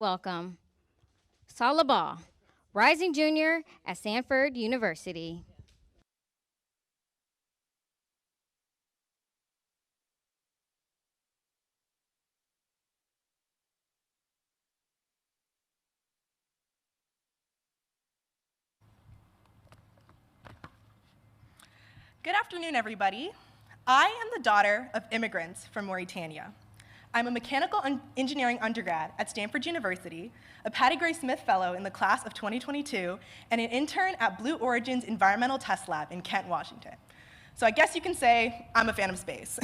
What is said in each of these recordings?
welcome Salabah, rising junior at Stanford University. Good afternoon, everybody. I am the daughter of immigrants from Mauritania. I'm a mechanical engineering undergrad at Stanford University, a Patty Gray Smith Fellow in the class of 2022, and an intern at Blue Origin's Environmental Test Lab in Kent, Washington. So I guess you can say I'm a fan of space.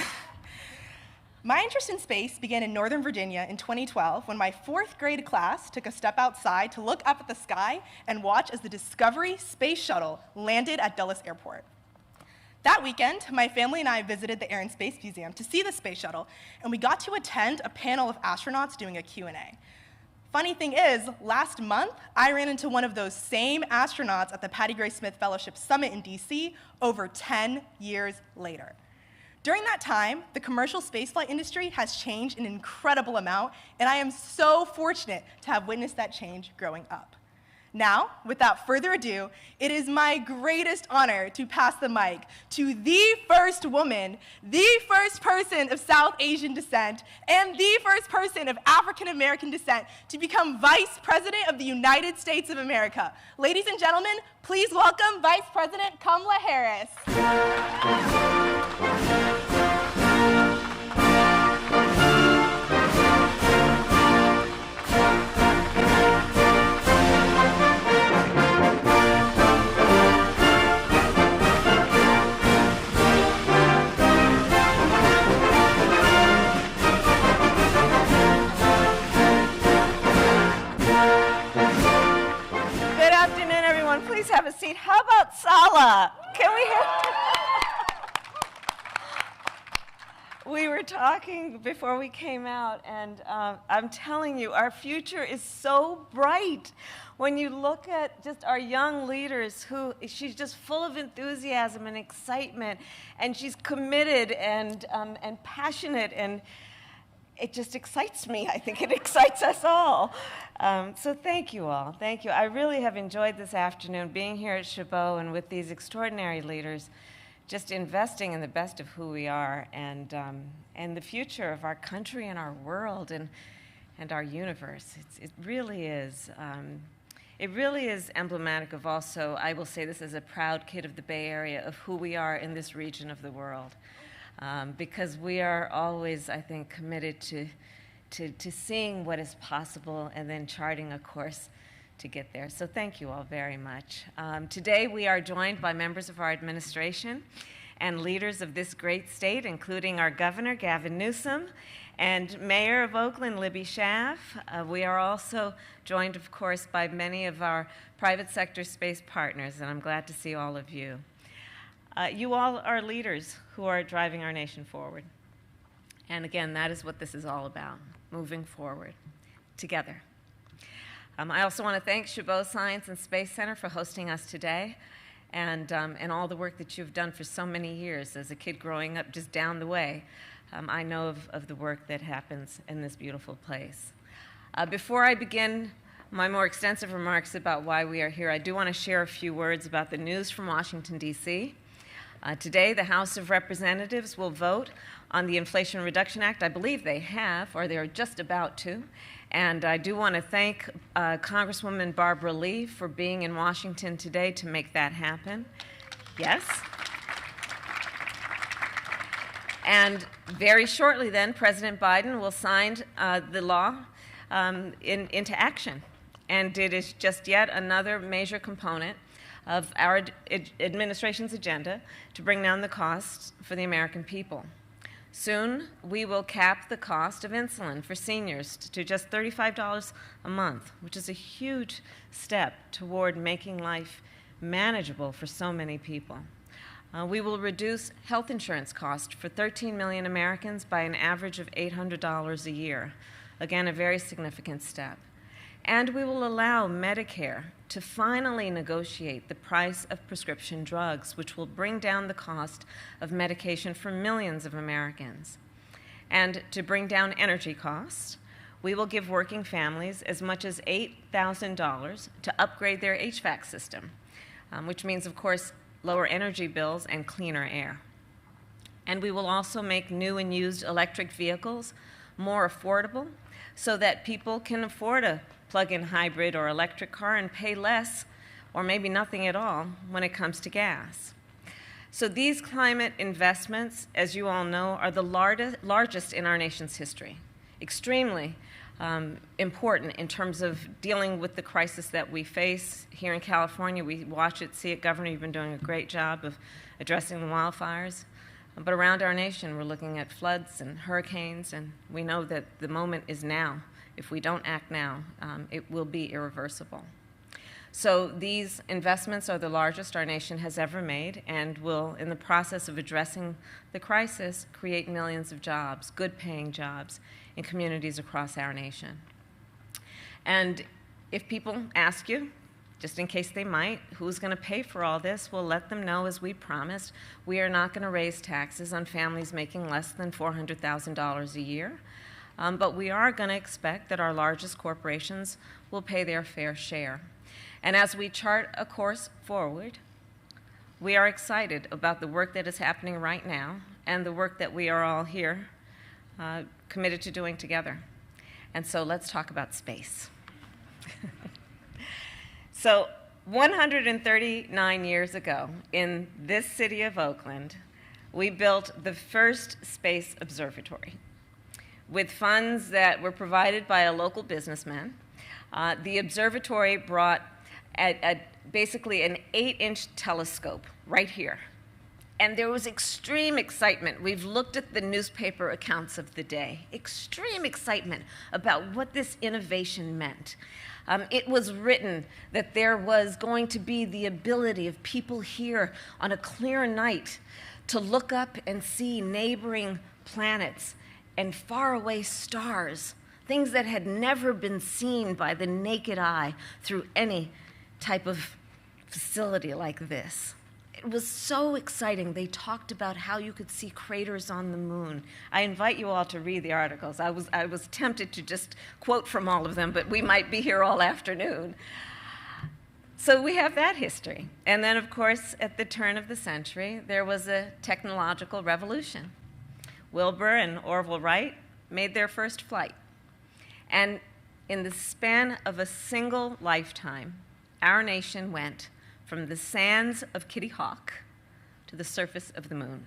My interest in space began in Northern Virginia in 2012 when my fourth grade class took a step outside to look up at the sky and watch as the Discovery space shuttle landed at Dulles Airport. That weekend, my family and I visited the Air and Space Museum to see the space shuttle, and we got to attend a panel of astronauts doing a Q&A. Funny thing is, last month, I ran into one of those same astronauts at the Patty Gray Smith Fellowship Summit in DC over 10 years later. During that time, the commercial spaceflight industry has changed an incredible amount, and I am so fortunate to have witnessed that change growing up. Now, without further ado, it is my greatest honor to pass the mic to the first woman, the first person of South Asian descent, and the first person of African American descent to become Vice President of the United States of America. Ladies and gentlemen, please welcome Vice President Kamala Harris. Please have a seat. How about Sala? Can we hear? We were talking before we came out, and I'm telling you, our future is so bright. When you look at just our young leaders, she's just full of enthusiasm and excitement, and she's committed and passionate, and it just excites me. I think it excites us all. So thank you all. Thank you. I really have enjoyed this afternoon being here at Chabot and with these extraordinary leaders, just investing in the best of who we are and the future of our country and our world and our universe. It really is. It really is emblematic of also, I will say this as a proud kid of the Bay Area, of who we are in this region of the world. Because we are always, I think, committed to seeing what is possible and then charting a course to get there. So thank you all very much. Today we are joined by members of our administration and leaders of this great state, including our governor, Gavin Newsom, and Mayor of Oakland, Libby Schaaf. We are also joined, of course, by many of our private sector space partners, and I'm glad to see all of you. You all are leaders who are driving our nation forward. And again, that is what this is all about, moving forward together. I also want to thank Chabot Science and Space Center for hosting us today and all the work that you've done for so many years. As a kid growing up just down the way, I know of the work that happens in this beautiful place. Before I begin my more extensive remarks about why we are here, I do want to share a few words about the news from Washington, D.C. Today, the House of Representatives will vote on the Inflation Reduction Act. I believe they have, or they are just about to. And I do want to thank Congresswoman Barbara Lee for being in Washington today to make that happen. Yes? And very shortly then, President Biden will sign the law into action. And it is just yet another major component of our administration's agenda to bring down the costs for the American people. Soon, we will cap the cost of insulin for seniors to just $35 a month, which is a huge step toward making life manageable for so many people. We will reduce health insurance costs for 13 million Americans by an average of $800 a year. Again, a very significant step. And we will allow Medicare to finally negotiate the price of prescription drugs, which will bring down the cost of medication for millions of Americans. And to bring down energy costs, we will give working families as much as $8,000 to upgrade their HVAC system, which means, of course, lower energy bills and cleaner air. And we will also make new and used electric vehicles more affordable so that people can afford a plug-in hybrid or electric car and pay less or maybe nothing at all when it comes to gas. So these climate investments, as you all know, are the largest in our nation's history. Extremely important in terms of dealing with the crisis that we face here in California. We watch it, see it. Governor, you've been doing a great job of addressing the wildfires. But around our nation, we're looking at floods and hurricanes, and we know that the moment is now. If we don't act now, it will be irreversible. So these investments are the largest our nation has ever made and will, in the process of addressing the crisis, create millions of jobs, good-paying jobs, in communities across our nation. And if people ask you, just in case they might, who's going to pay for all this, we'll let them know, as we promised, we are not going to raise taxes on families making less than $400,000 a year. But we are going to expect that our largest corporations will pay their fair share. And as we chart a course forward, we are excited about the work that is happening right now and the work that we are all here committed to doing together. And so let's talk about space. So 139 years ago, in this city of Oakland, we built the first space observatory. With funds that were provided by a local businessman, the observatory brought basically an 8-inch telescope right here. And there was extreme excitement. We've looked at the newspaper accounts of the day. Extreme excitement about what this innovation meant. It was written that there was going to be the ability of people here on a clear night to look up and see neighboring planets and faraway stars, things that had never been seen by the naked eye through any type of facility like this. It was so exciting. They talked about how you could see craters on the moon. I invite you all to read the articles. I was tempted to just quote from all of them, but we might be here all afternoon. So we have that history. And then, of course, at the turn of the century, there was a technological revolution. Wilbur and Orville Wright made their first flight. And in the span of a single lifetime, our nation went from the sands of Kitty Hawk to the surface of the moon.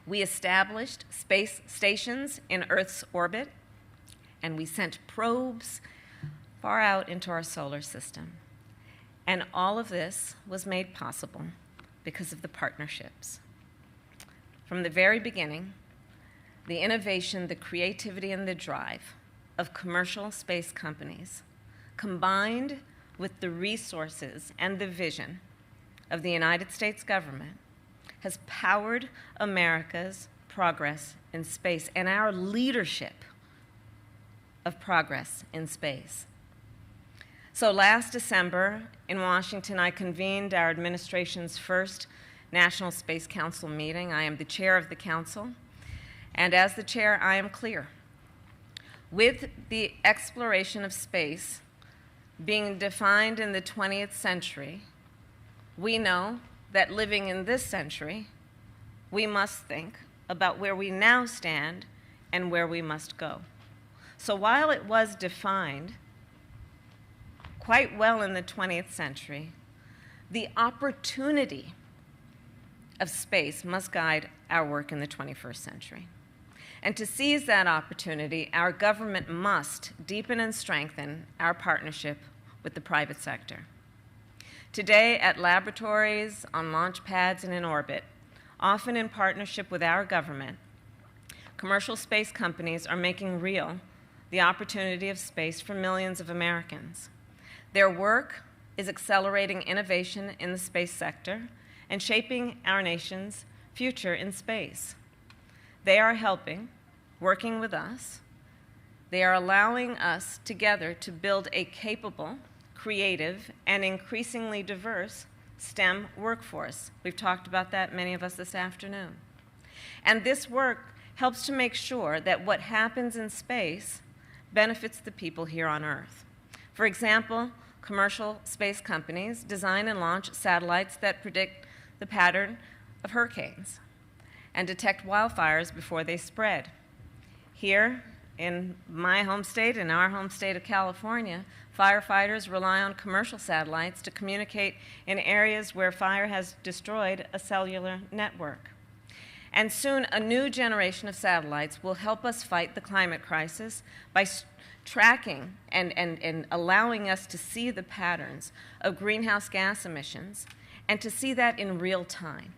We established space stations in Earth's orbit, and we sent probes far out into our solar system. And all of this was made possible because of the partnerships. From the very beginning, the innovation, the creativity, and the drive of commercial space companies, combined with the resources and the vision of the United States government, has powered America's progress in space and our leadership of progress in space. So last December in Washington, I convened our administration's first National Space Council meeting. I am the chair of the council, and as the chair, I am clear. With the exploration of space being defined in the 20th century, we know that living in this century, we must think about where we now stand and where we must go. So while it was defined quite well in the 20th century, the opportunity of space must guide our work in the 21st century. And to seize that opportunity, our government must deepen and strengthen our partnership with the private sector. Today, at laboratories, on launch pads, and in orbit, often in partnership with our government, commercial space companies are making real the opportunity of space for millions of Americans. Their work is accelerating innovation in the space sector and shaping our nation's future in space. They are helping, working with us. They are allowing us together to build a capable, creative, and increasingly diverse STEM workforce. We've talked about that, many of us, this afternoon. And this work helps to make sure that what happens in space benefits the people here on Earth. For example, commercial space companies design and launch satellites that predict the pattern of hurricanes and detect wildfires before they spread. Here, in my home state, in our home state of California, firefighters rely on commercial satellites to communicate in areas where fire has destroyed a cellular network. And soon, a new generation of satellites will help us fight the climate crisis by tracking and allowing us to see the patterns of greenhouse gas emissions and to see that in real time.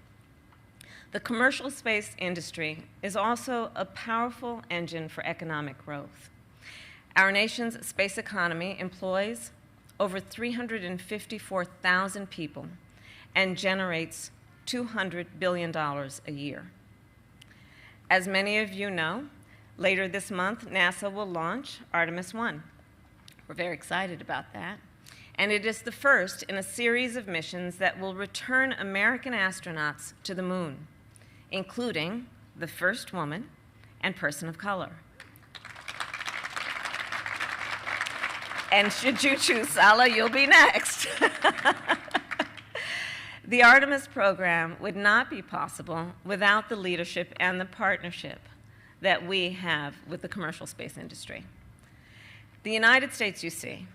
The commercial space industry is also a powerful engine for economic growth. Our nation's space economy employs over 354,000 people and generates $200 billion a year. As many of you know, later this month, NASA will launch Artemis 1. We're very excited about that. And it is the first in a series of missions that will return American astronauts to the moon, including the first woman and person of color. And should you choose Sala, you'll be next. The Artemis program would not be possible without the leadership and the partnership that we have with the commercial space industry. The United States, you see,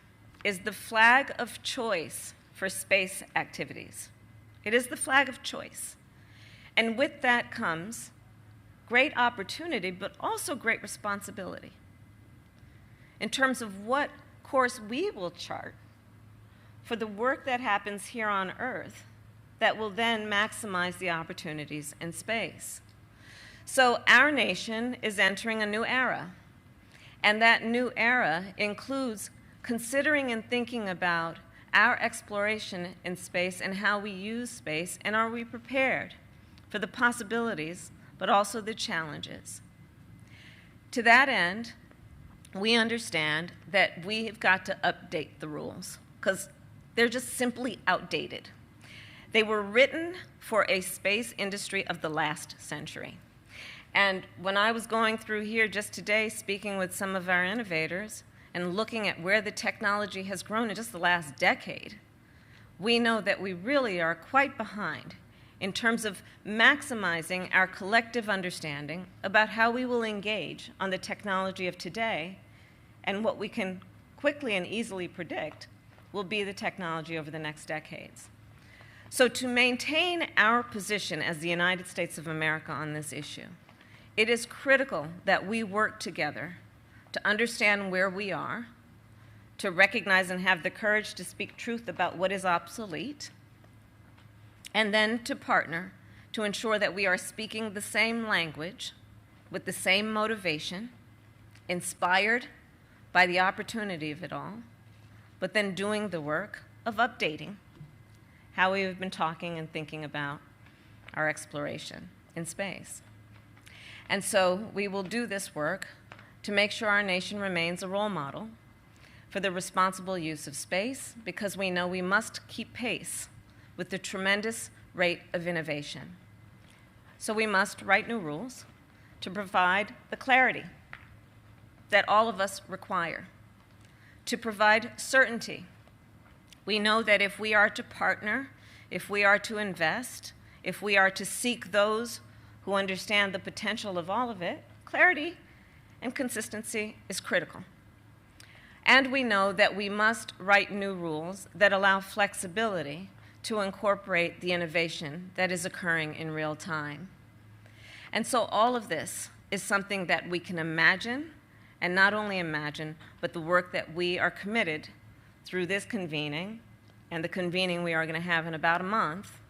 is the flag of choice for space activities. It is the flag of choice. And with that comes great opportunity, but also great responsibility in terms of what course we will chart for the work that happens here on Earth that will then maximize the opportunities in space. So our nation is entering a new era, and that new era includes considering and thinking about our exploration in space and how we use space, and are we prepared for the possibilities, but also the challenges. To that end, we understand that we've got to update the rules, because they're just simply outdated. They were written for a space industry of the last century. And when I was going through here just today, speaking with some of our innovators and looking at where the technology has grown in just the last decade, we know that we really are quite behind in terms of maximizing our collective understanding about how we will engage on the technology of today and what we can quickly and easily predict will be the technology over the next decades. So to maintain our position as the United States of America on this issue, it is critical that we work together to understand where we are, to recognize and have the courage to speak truth about what is obsolete, and then to partner to ensure that we are speaking the same language with the same motivation, inspired by the opportunity of it all, but then doing the work of updating how we have been talking and thinking about our exploration in space. And so we will do this work to make sure our nation remains a role model for the responsible use of space, because we know we must keep pace with the tremendous rate of innovation. So we must write new rules to provide the clarity that all of us require, to provide certainty. We know that if we are to partner, if we are to invest, if we are to seek those who understand the potential of all of it, clarity and consistency is critical. And we know that we must write new rules that allow flexibility to incorporate the innovation that is occurring in real time. And so all of this is something that we can imagine, and not only imagine, but the work that we are committed through this convening, and the convening we are going to have in about a month,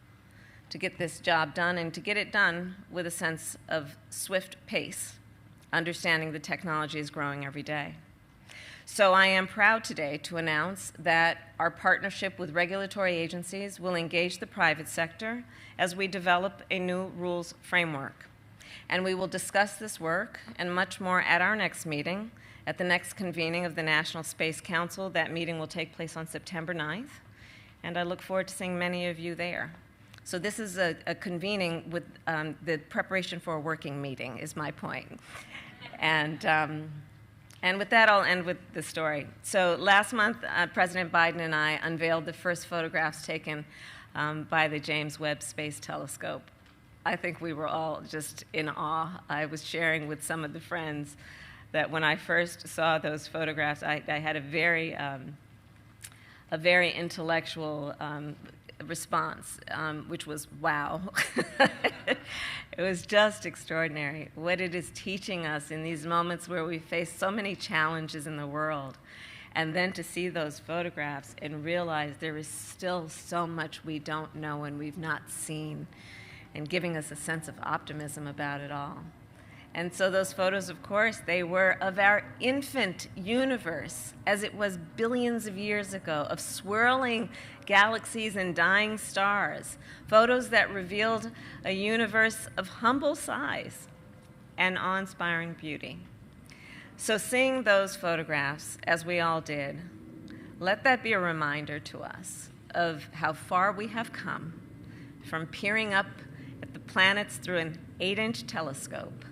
to get this job done, and to get it done with a sense of swift pace, understanding the technology is growing every day. So I am proud today to announce that our partnership with regulatory agencies will engage the private sector as we develop a new rules framework. And we will discuss this work and much more at our next meeting, at the next convening of the National Space Council. That meeting will take place on September 9th, and I look forward to seeing many of you there. So this is a convening with the preparation for a working meeting, is my point. And And with that, I'll end with the story. So last month, President Biden and I unveiled the first photographs taken by the James Webb Space Telescope. I think we were all just in awe. I was sharing with some of the friends that when I first saw those photographs, I had a very intellectual response, which was, wow. It was just extraordinary what it is teaching us in these moments where we face so many challenges in the world. And then to see those photographs and realize there is still so much we don't know and we've not seen, and giving us a sense of optimism about it all. And so those photos, of course, they were of our infant universe as it was billions of years ago, of swirling galaxies and dying stars, photos that revealed a universe of humble size and awe-inspiring beauty. So seeing those photographs, as we all did, let that be a reminder to us of how far we have come from peering up at the planets through an 8-inch telescope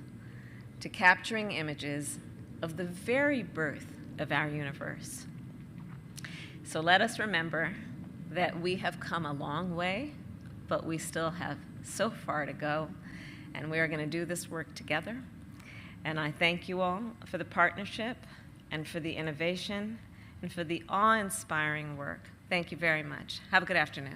to capturing images of the very birth of our universe. So let us remember that we have come a long way, but we still have so far to go, and we are going to do this work together. And I thank you all for the partnership and for the innovation and for the awe-inspiring work. Thank you very much. Have a good afternoon.